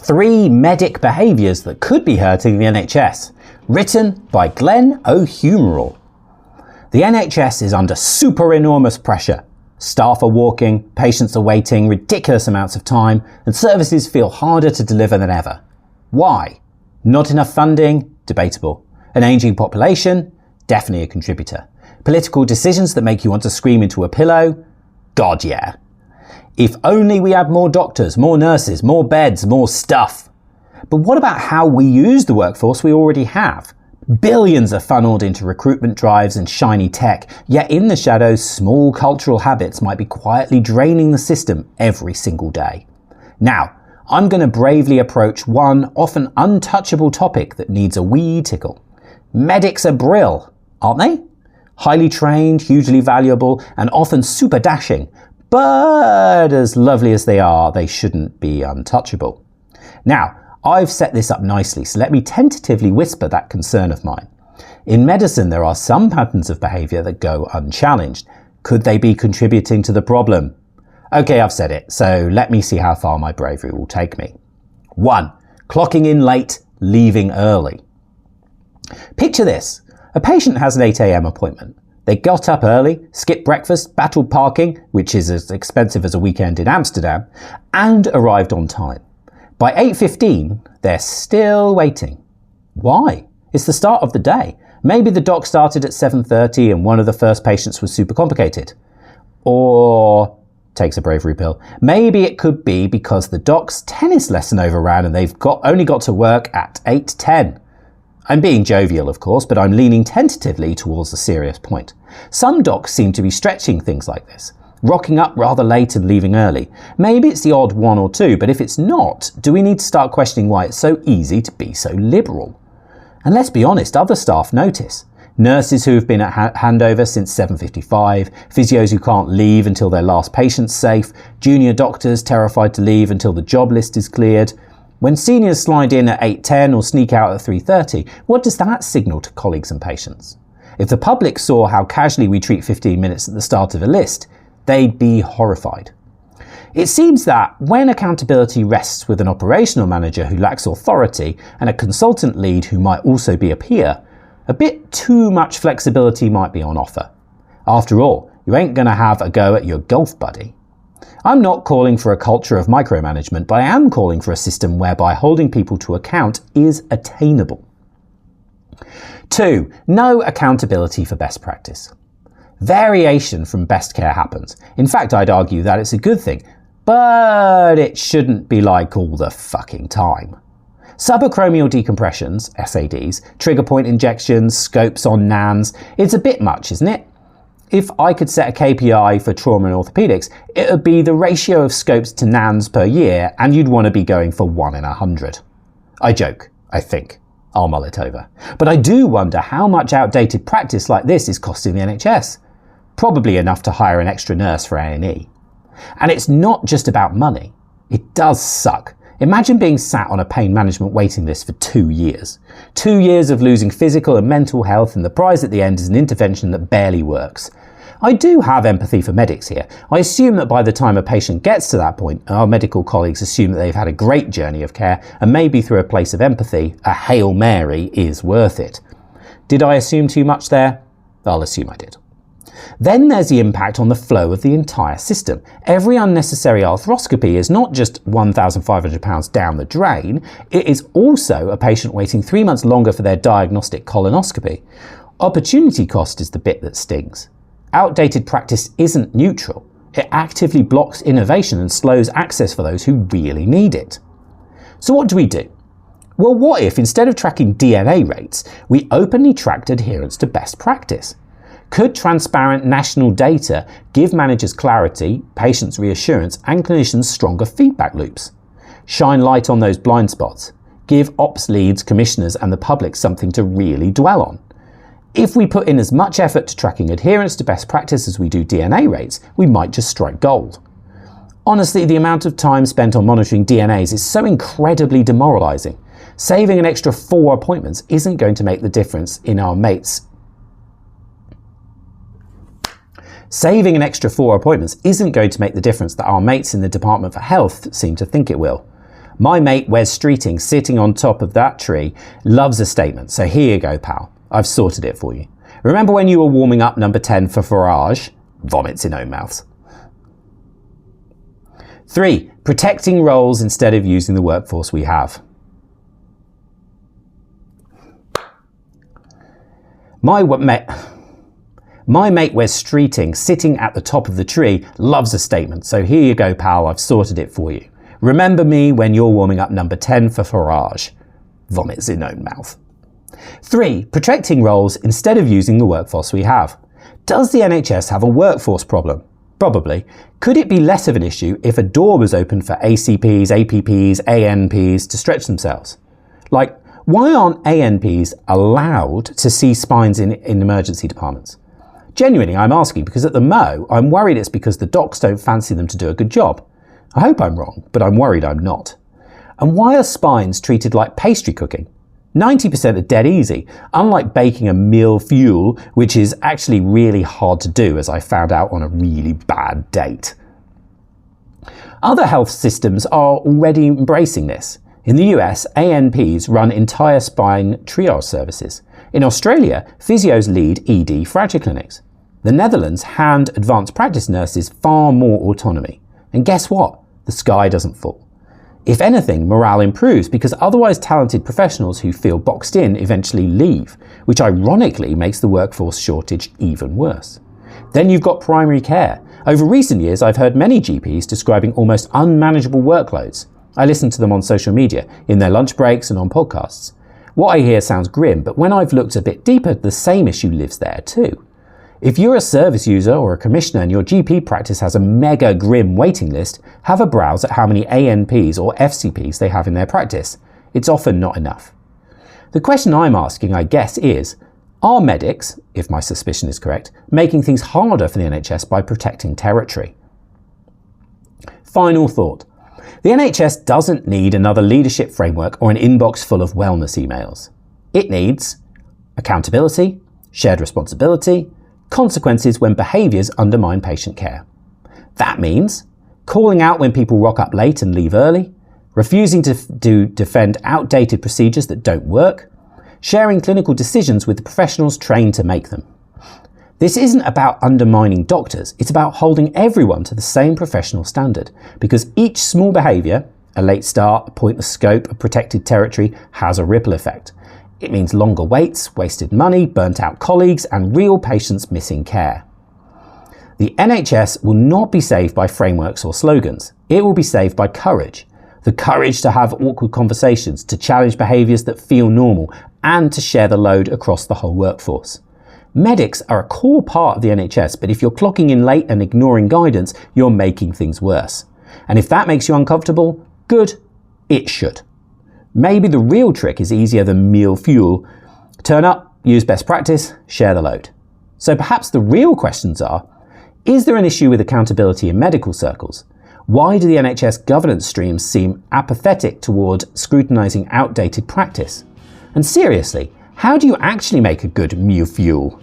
3 medic behaviours that could be hurting the NHS, written by Glen O'Humeral. The NHS is under super enormous pressure. Staff are walking, patients are waiting ridiculous amounts of time, and services feel harder to deliver than ever. Why? Not enough funding? Debatable. An ageing population? Definitely a contributor. Political decisions that make you want to scream into a pillow? God, yeah. If only we had more doctors, more nurses, more beds, more stuff. But what about how we use the workforce we already have? Billions are funneled into recruitment drives and shiny tech, yet in the shadows, small cultural habits might be quietly draining the system every single day. Now, I'm going to bravely approach one often untouchable topic that needs a wee tickle. Medics are brill, aren't they? Highly trained, hugely valuable, and often super dashing. But as lovely as they are, they shouldn't be untouchable. Now, I've set this up nicely, so let me tentatively whisper that concern of mine. In medicine, there are some patterns of behaviour that go unchallenged. Could they be contributing to the problem? Okay, I've said it, so let me see how far my bravery will take me. 1. Clocking in late, leaving early. Picture this. A patient has an 8 a.m. appointment. They got up early, skipped breakfast, battled parking, which is as expensive as a weekend in Amsterdam, and arrived on time. By 8:15, they're still waiting. Why? It's the start of the day. Maybe the doc started at 7:30 and one of the first patients was super complicated. Or, takes a bravery pill, maybe it could be because the doc's tennis lesson overran and they've only got to work at 8:10. I'm being jovial, of course, but I'm leaning tentatively towards a serious point. Some docs seem to be stretching things like this, rocking up rather late and leaving early. Maybe it's the odd one or two, but if it's not, do we need to start questioning why it's so easy to be so liberal? And let's be honest, other staff notice. Nurses who have been at handover since 7:55, physios who can't leave until their last patient's safe, junior doctors terrified to leave until the job list is cleared. When seniors slide in at 8:10 or sneak out at 3:30, what does that signal to colleagues and patients? If the public saw how casually we treat 15 minutes at the start of a list, they'd be horrified. It seems that when accountability rests with an operational manager who lacks authority and a consultant lead who might also be a peer, a bit too much flexibility might be on offer. After all, you ain't going to have a go at your golf buddy. I'm not calling for a culture of micromanagement, but I am calling for a system whereby holding people to account is attainable. 2. No accountability for best practice. Variation from best care happens. In fact, I'd argue that it's a good thing, but it shouldn't be like all the fucking time. Subacromial decompressions, SADs, trigger point injections, scopes on NANs, it's a bit much, isn't it? If I could set a KPI for trauma and orthopedics, it would be the ratio of scopes to NANs per year, and you'd want to be going for 1 in 100. I joke, I think. I'll mull it over. But I do wonder how much outdated practice like this is costing the NHS. Probably enough to hire an extra nurse for A&E. And it's not just about money. It does suck. Imagine being sat on a pain management waiting list for 2 years. 2 years of losing physical and mental health, and the prize at the end is an intervention that barely works. I do have empathy for medics here. I assume that by the time a patient gets to that point, our medical colleagues assume that they've had a great journey of care, and maybe through a place of empathy, a Hail Mary is worth it. Did I assume too much there? I'll assume I did. Then there's the impact on the flow of the entire system. Every unnecessary arthroscopy is not just £1,500 down the drain, it is also a patient waiting 3 months longer for their diagnostic colonoscopy. Opportunity cost is the bit that stings. Outdated practice isn't neutral. It actively blocks innovation and slows access for those who really need it. So what do we do? Well, what if instead of tracking DNA rates, we openly tracked adherence to best practice? Could transparent national data give managers clarity, patients reassurance, and clinicians stronger feedback loops? Shine light on those blind spots. Give ops leads, commissioners, and the public something to really dwell on. If we put in as much effort to tracking adherence to best practice as we do DNA rates, we might just strike gold. Honestly, the amount of time spent on monitoring DNAs is so incredibly demoralising. Saving an extra 4 appointments isn't going to make the difference in our mates. Saving an extra 4 appointments isn't going to make the difference that our mates in the Department for Health seem to think it will. My mate Wes Streeting, sitting on top of that tree, loves a statement. So here you go, pal. I've sorted it for you. Remember when you were warming up number 10 for Farage? Vomits in own mouth. 3. Protecting roles instead of using the workforce we have. My mate Wes Streeting, sitting at the top of the tree, loves a statement. So here you go, pal. I've sorted it for you. Remember me when you're warming up number 10 for Farage. Vomits in own mouth. 3. Protecting roles instead of using the workforce we have. Does the NHS have a workforce problem? Probably. Could it be less of an issue if a door was opened for ACPs, APPs, ANPs to stretch themselves? Like, why aren't ANPs allowed to see spines in emergency departments? Genuinely, I'm asking because at the Mo, I'm worried it's because the docs don't fancy them to do a good job. I hope I'm wrong, but I'm worried I'm not. And why are spines treated like pastry cooking? 90% are dead easy, unlike baking a meal fuel, which is actually really hard to do, as I found out on a really bad date. Other health systems are already embracing this. In the US, ANPs run entire spine triage services. In Australia, physios lead ED fracture clinics. The Netherlands hand advanced practice nurses far more autonomy. And guess what? The sky doesn't fall. If anything, morale improves because otherwise talented professionals who feel boxed in eventually leave, which ironically makes the workforce shortage even worse. Then you've got primary care. Over recent years, I've heard many GPs describing almost unmanageable workloads. I listen to them on social media, in their lunch breaks and on podcasts. What I hear sounds grim, but when I've looked a bit deeper, the same issue lives there too. If you're a service user or a commissioner and your GP practice has a mega grim waiting list, have a browse at how many ANPs or FCPs they have in their practice. It's often not enough. The question I'm asking, I guess, is, are medics, if my suspicion is correct, making things harder for the NHS by protecting territory? Final thought. The NHS doesn't need another leadership framework or an inbox full of wellness emails. It needs accountability, shared responsibility, consequences when behaviours undermine patient care. That means calling out when people rock up late and leave early, refusing to defend outdated procedures that don't work, sharing clinical decisions with the professionals trained to make them. This isn't about undermining doctors, it's about holding everyone to the same professional standard, because each small behaviour, a late start, a pointless scope, a protected territory, has a ripple effect. It means longer waits, wasted money, burnt out colleagues, and real patients missing care. The NHS will not be saved by frameworks or slogans. It will be saved by courage. The courage to have awkward conversations, to challenge behaviours that feel normal, and to share the load across the whole workforce. Medics are a core part of the NHS, but if you're clocking in late and ignoring guidance, you're making things worse. And if that makes you uncomfortable, good, it should. Maybe the real trick is easier than meal fuel. Turn up, use best practice, share the load. So perhaps the real questions are, is there an issue with accountability in medical circles? Why do the NHS governance streams seem apathetic toward scrutinising outdated practice? And seriously, how do you actually make a good meal fuel?